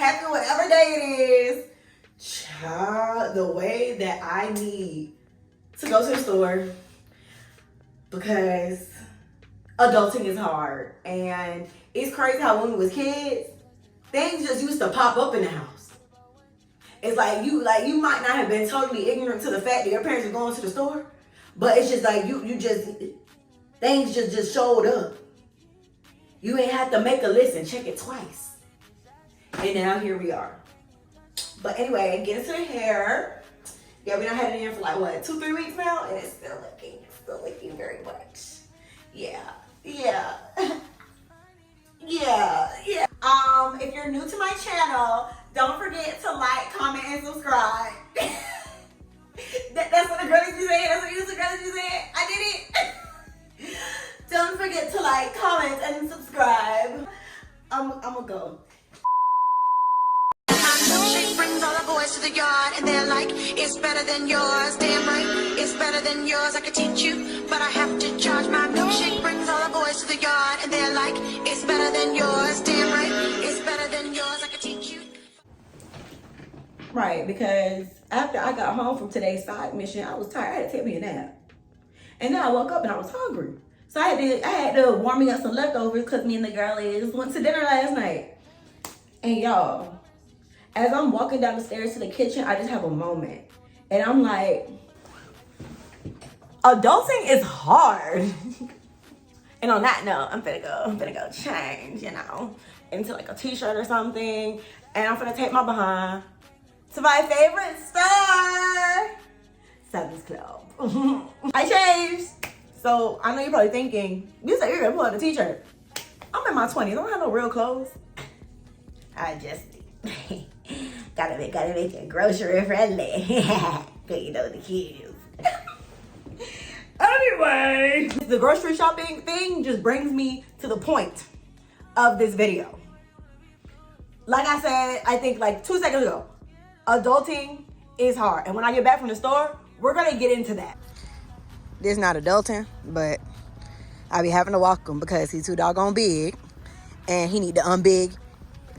happy whatever day it is. Child, the way that I need to go to the store because adulting is hard. And it's crazy how when we was kids, things just used to pop up in the house. It's like you might not have been totally ignorant to the fact that your parents were going to the store, but it's just like things just showed up. You ain't have to make a list and check it twice. And now here we are. But anyway, get into the hair. Yeah, we done had it in for like what, 2-3 weeks now, and it's still looking very much. Yeah. If you're new to my channel, don't forget to like, comment, and subscribe. That's what the girlies be saying. That's what you girlies be saying. I did it. Don't forget to like, comment, and subscribe. I'm gonna go. She brings all the boys to the yard and they're like, it's better than yours. Damn right, it's better than yours. I could teach you, but I have to charge. My milkshake brings all the boys to the yard and they're like, it's better than yours. Damn right, it's better than yours. I could teach you. Right, because after I got home from today's side mission, I was tired. I had to take me a nap. And then I woke up and I was hungry. So I had to warm me up some leftovers because me and the girlies went to dinner last night. And y'all, as I'm walking down the stairs to the kitchen, I just have a moment. And I'm like, adulting is hard. And on that note, I'm finna go change, into like a t-shirt or something. And I'm finna take my behind to my favorite store, Sam's Club. I changed. So I know you're probably thinking, you said you're gonna pull out a t-shirt. I'm in my 20s, I don't have no real clothes. I just gotta make it grocery friendly. Cause you know the kids. Anyway, the grocery shopping thing just brings me to the point of this video. Like I said, I think like 2 seconds ago, adulting is hard. And when I get back from the store, we're gonna get into that. This is not adulting, but I be having to walk him because he's too doggone big and he need to unbig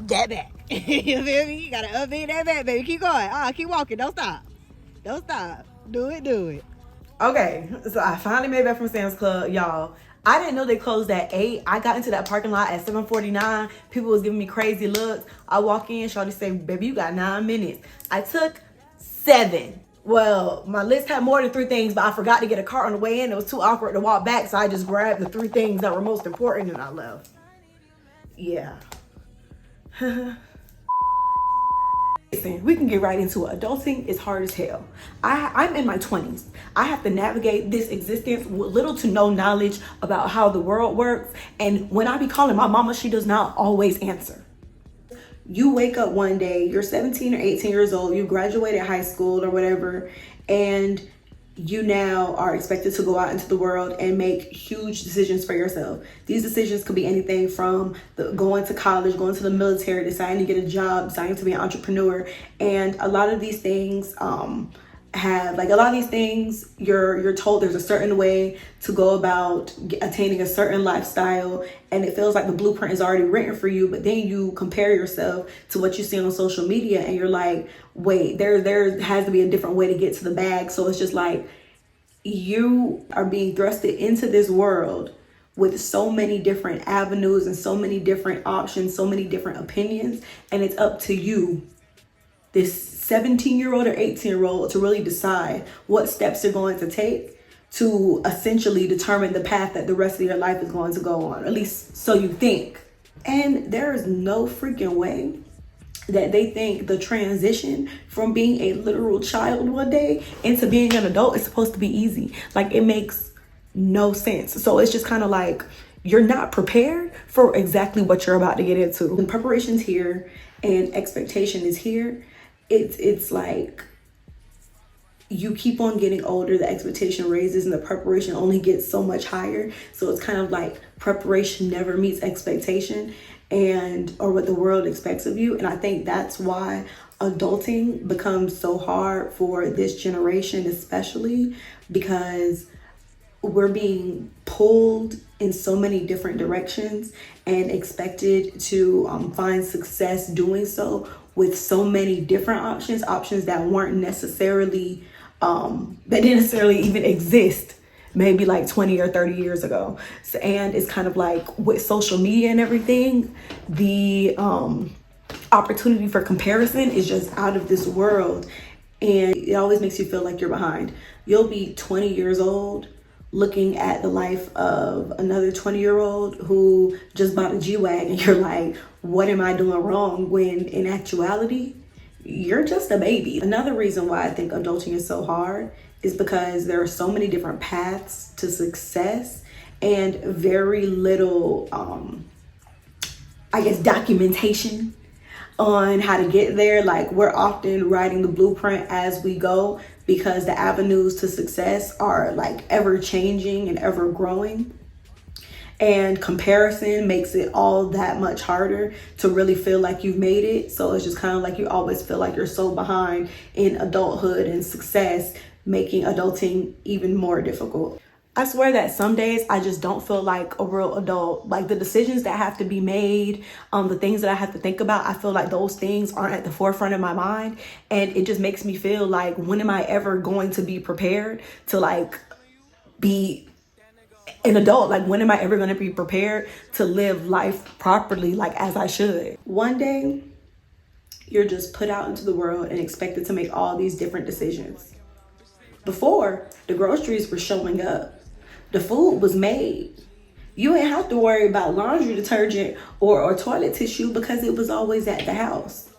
that back. You feel me? You gotta unbig that back, baby. Keep going. Keep walking. Don't stop. Don't stop. Do it. Okay, so I finally made it back from Sam's Club, y'all. I didn't know they closed at 8. I got into that parking lot at 7:49. People was giving me crazy looks. I walk in, shawty say, baby, you got 9 minutes. I took 7. Well, my list had more than 3 things, but I forgot to get a cart on the way in. It was too awkward to walk back, so I just grabbed the 3 things that were most important and I left. Yeah. Listen, we can get right into it. Adulting is hard as hell. I'm in my 20s. I have to navigate this existence with little to no knowledge about how the world works. And when I be calling my mama, she does not always answer. You wake up one day, you're 17 or 18 years old, you graduated high school or whatever, and you now are expected to go out into the world and make huge decisions for yourself. These decisions could be anything from going to college, going to the military, deciding to get a job, deciding to be an entrepreneur. And a lot of these things you're told there's a certain way to go about attaining a certain lifestyle, and it feels like the blueprint is already written for you. But then you compare yourself to what you see on social media and you're like, wait, there has to be a different way to get to the bag. So it's just like you are being thrusted into this world with so many different avenues and so many different options, so many different opinions, and it's up to you, this 17-year-old or 18-year-old, to really decide what steps you're going to take to essentially determine the path that the rest of your life is going to go on, at least so you think. And there is no freaking way that they think the transition from being a literal child one day into being an adult is supposed to be easy. Like, it makes no sense. So it's just kind of like you're not prepared for exactly what you're about to get into. When preparation's here and expectation is here, it's like you keep on getting older, the expectation raises and the preparation only gets so much higher. So it's kind of like preparation never meets expectation or what the world expects of you. And I think that's why adulting becomes so hard for this generation, especially because we're being pulled in so many different directions and expected to find success doing so with so many different options that weren't necessarily that didn't necessarily even exist maybe like 20 or 30 years ago. So, and it's kind of like with social media and everything, the opportunity for comparison is just out of this world, and it always makes you feel like you're behind. You'll be 20 years old looking at the life of another 20-year-old who just bought a G-Wagon, and you're like, what am I doing wrong? When in actuality, you're just a baby. Another reason why I think adulting is so hard is because there are so many different paths to success and very little, I guess, documentation on how to get there. Like, we're often writing the blueprint as we go because the avenues to success are like ever changing and ever growing. And comparison makes it all that much harder to really feel like you've made it. So it's just kind of like you always feel like you're so behind in adulthood and success, making adulting even more difficult. I swear that some days I just don't feel like a real adult. Like the decisions that have to be made, the things that I have to think about, I feel like those things aren't at the forefront of my mind. And it just makes me feel like, when am I ever going to be prepared to like be an adult? Like, when am I ever going to be prepared to live life properly, like as I should? One day, you're just put out into the world and expected to make all these different decisions. Before, the groceries were showing up. The food was made. You ain't have to worry about laundry detergent or toilet tissue because it was always at the house.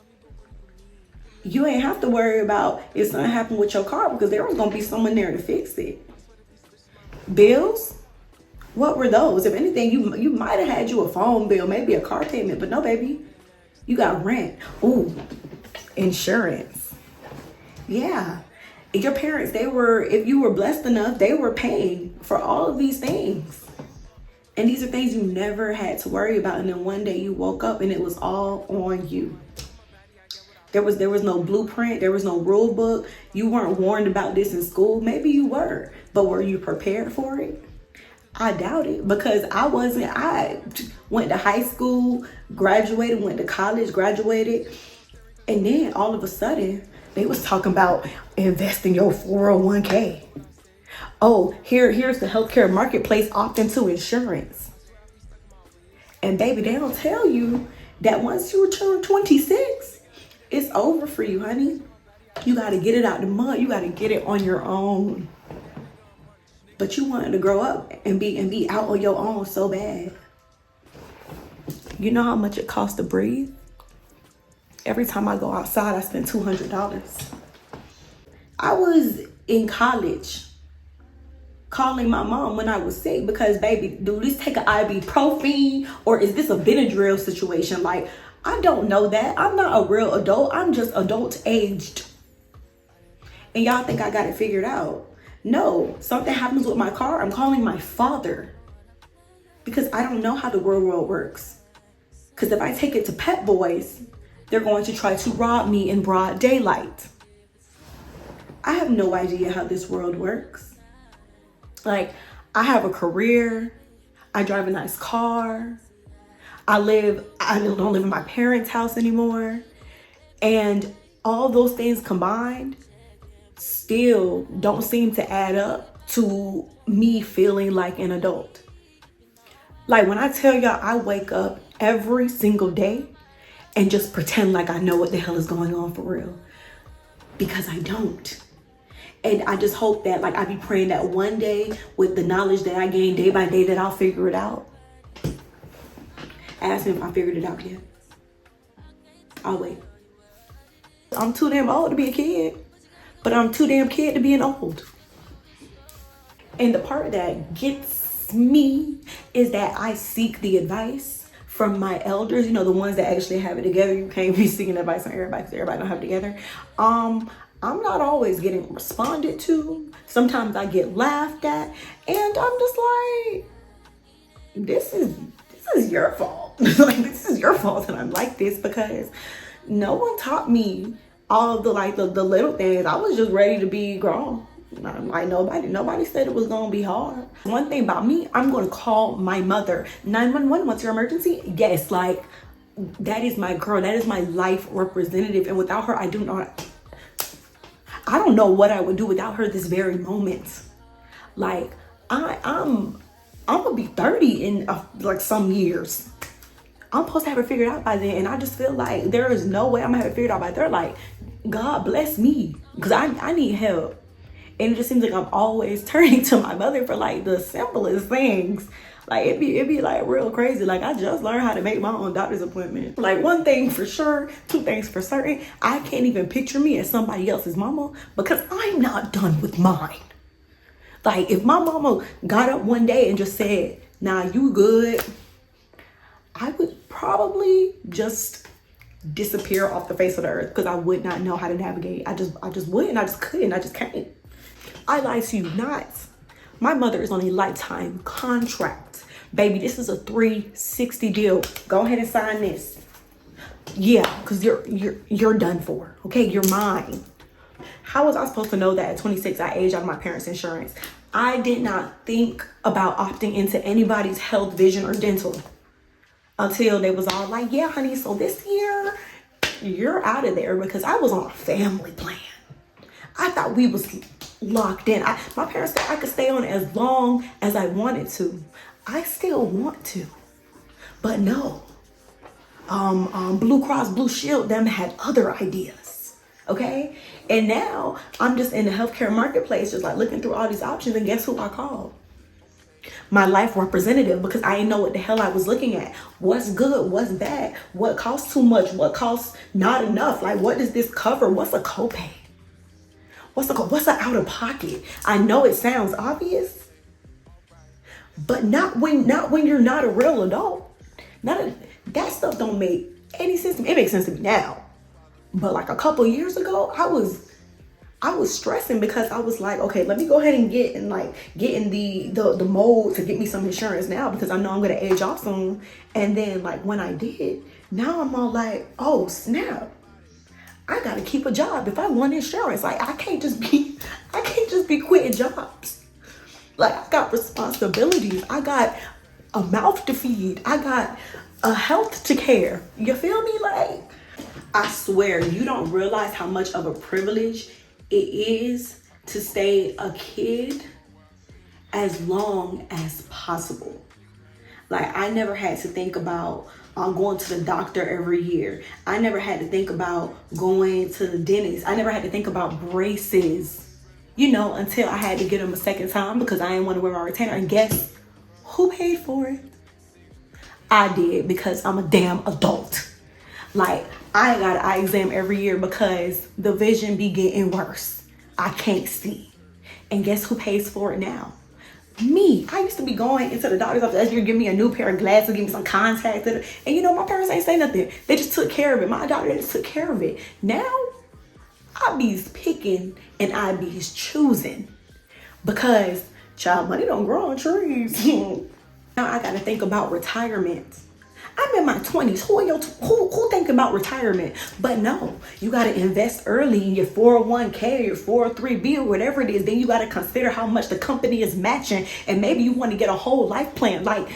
You ain't have to worry about if something happened with your car because there was going to be someone there to fix it. Bills? What were those? If anything, you might have had you a phone bill, maybe a car payment, but no, baby. You got rent. Ooh, insurance. Yeah. Your parents, if you were blessed enough, they were paying for all of these things. And these are things you never had to worry about. And then one day you woke up and it was all on you. There was no blueprint. There was no rule book. You weren't warned about this in school. Maybe you were, but were you prepared for it? I doubt it, because I wasn't. I went to high school, graduated, went to college, graduated. And then all of a sudden, they was talking about investing your 401k. Oh, here's the healthcare marketplace, opt into insurance. And baby, they don't tell you that once you turn 26, it's over for you, honey. You got to get it out the mud. You got to get it on your own. But you wanted to grow up and be out on your own so bad. You know how much it costs to breathe? Every time I go outside, I spend $200. I was in college calling my mom when I was sick because, baby, do this take an ibuprofen or is this a Benadryl situation? Like, I don't know that. I'm not a real adult. I'm just adult aged. And y'all think I got it figured out. No, something happens with my car, I'm calling my father because I don't know how the real world works. Because if I take it to Pet Boys, they're going to try to rob me in broad daylight. I have no idea how this world works. Like, I have a career. I drive a nice car. I don't live in my parents' house anymore. And all those things combined still don't seem to add up to me feeling like an adult. Like, when I tell y'all, I wake up every single day and just pretend like I know what the hell is going on for real, because I don't. And I just hope that, like, I be praying that one day with the knowledge that I gain day by day that I'll figure it out. Ask me if I figured it out yet. I'll wait. I'm too damn old to be a kid, but I'm too damn kid to be an old. And the part that gets me is that I seek the advice from my elders, you know, the ones that actually have it together. You can't be seeking advice on everybody because everybody don't have it together. I'm not always getting responded to. Sometimes I get laughed at, and I'm just like, this is your fault. Like, this is your fault that I'm like this, because no one taught me all the little things. I was just ready to be grown. Like nobody said it was gonna be hard. One thing about me, I'm gonna call my mother. 911, what's your emergency? Yes, like that is my girl. That is my life representative. And without her, I don't know what I would do without her this very moment. Like I'm gonna be 30 in like some years. I'm supposed to have it figured out by then, and I just feel like there is no way I'm gonna have it figured out by then. Like, God bless me, because I need help. And it just seems like I'm always turning to my mother for like the simplest things. Like it be like real crazy. Like I just learned how to make my own doctor's appointment. Like one thing for sure, two things for certain, I can't even picture me as somebody else's mama because I'm not done with mine. Like if my mama got up one day and just said, nah, you good, I would probably just disappear off the face of the earth because I would not know how to navigate. I just wouldn't. I just couldn't. I just can't. I lie to you not. My mother is on a lifetime contract. Baby, this is a 360 deal. Go ahead and sign this. Yeah, because you're done for. Okay, you're mine. How was I supposed to know that at 26 I aged out of my parents' insurance? I did not think about opting into anybody's health, vision, or dental until they was all like, yeah, honey, so this year you're out of there, because I was on a family plan. I thought we was locked in. My parents said I could stay on as long as I wanted to. I still want to, but no. Blue Cross Blue Shield, them had other ideas, okay? And now I'm just in the healthcare marketplace, just like looking through all these options, and guess who I called? My life representative, because I didn't know what the hell I was looking at. What's good, what's bad, what costs too much, what costs not enough, like what does this cover, what's a copay? What's an out of pocket? I know it sounds obvious, but not when you're not a real adult. That stuff don't make any sense to me. It makes sense to me now, but like a couple years ago, I was stressing because I was like, okay, let me go ahead and get in the mode to get me some insurance now, because I know I'm gonna age off soon. And then like when I did, now I'm all like, oh snap, I gotta keep a job if I want insurance. Like I can't just be quitting jobs. Like I got responsibilities. I got a mouth to feed. I got a health to care. You feel me? Like I swear you don't realize how much of a privilege it is to stay a kid as long as possible. Like I never had to think about going to the doctor every year. I never had to think about going to the dentist. I never had to think about braces, until I had to get them a second time because I didn't want to wear my retainer. And guess who paid for it? I did, because I'm a damn adult. Like I got an eye exam every year because the vision be getting worse. I can't see. And guess who pays for it now? Me. I used to be going into the doctor's office, you're giving me a new pair of glasses, give me some contacts, and my parents ain't say nothing. They just took care of it. My doctor just took care of it. Now I be picking and I be choosing, because child, money don't grow on trees. Now I gotta think about retirement. I'm in my 20s. Who think about retirement? But no, you got to invest early in your 401k, your 403b, or whatever it is. Then you got to consider how much the company is matching, and maybe you want to get a whole life plan. Like,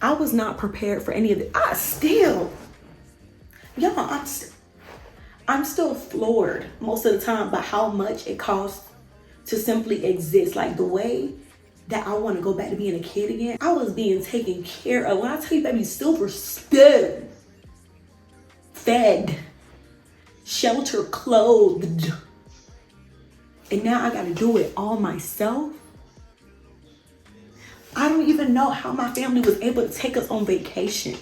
I was not prepared for any of it. I'm still floored most of the time by how much it costs to simply exist. Like the way that I want to go back to being a kid again. I was being taken care of. When I tell you, baby, silver spoon, fed, shelter, clothed, and now I got to do it all myself. I don't even know how my family was able to take us on vacation,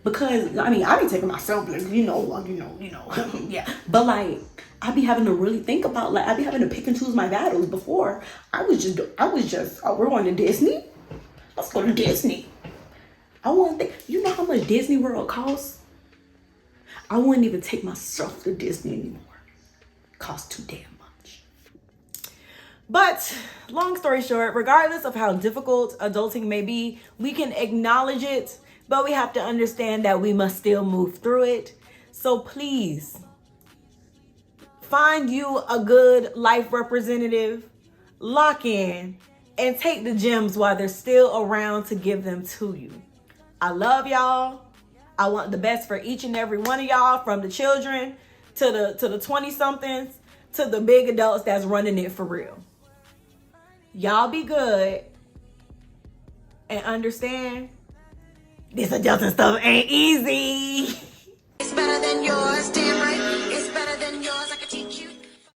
because I be taking myself, like, yeah. But like, I be having to really think about, like, I be having to pick and choose my battles. Before, I was just, oh, we're going to Disney? Let's go to Disney. I want to think, you know how much Disney World costs? I wouldn't even take myself to Disney anymore. It costs too damn much. But long story short, regardless of how difficult adulting may be, we can acknowledge it, but we have to understand that we must still move through it. So please, Find you a good life representative, lock in, and take the gems while they're still around to give them to you. I love y'all. I want the best for each and every one of y'all, from the children to the 20-somethings to the big adults that's running it for real. Y'all be good and understand this adulting stuff ain't easy. It's better than yours, damn right.